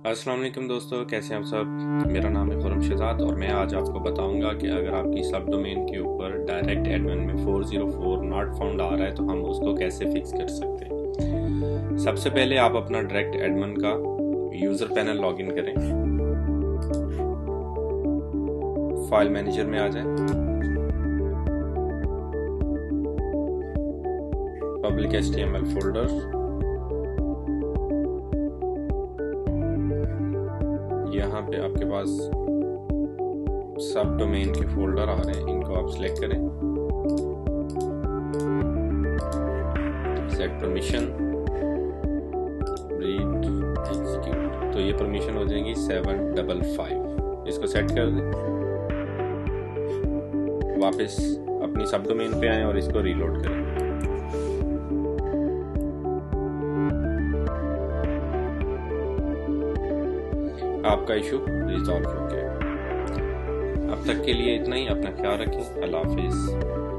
अस्सलाम वालेकुम दोस्तों, कैसे हैं आप सब। मेरा नाम है खुरम शहजाद और मैं आज आपको बताऊंगा कि अगर आपकी सब डोमेन के ऊपर डायरेक्ट एडमिन में 404 नॉट फाउंड आ रहा है तो हम उसको कैसे फिक्स कर सकते हैं। सबसे पहले आप अपना डायरेक्ट एडमिन का यूज़र पैनल लॉगिन करें, फाइल मैनेजर में आ जाएं, पब्लिक HTML फोल्डर, यहाँ पे आपके पास सब डोमेन के फोल्डर आ रहे हैं, इनको आप सिलेक्ट करें, सेट परमिशन, रीड, एग्जीक्यूट। तो ये परमिशन हो जाएंगी 755। इसको सेट कर दें, वापस अपनी सब डोमेन पे आएं और इसको रीलोड करें। आपका इशू रिजॉल्व हो गया। अब तक के लिए इतना ही। अपना ख्याल रखें। अल्लाह हाफिज़।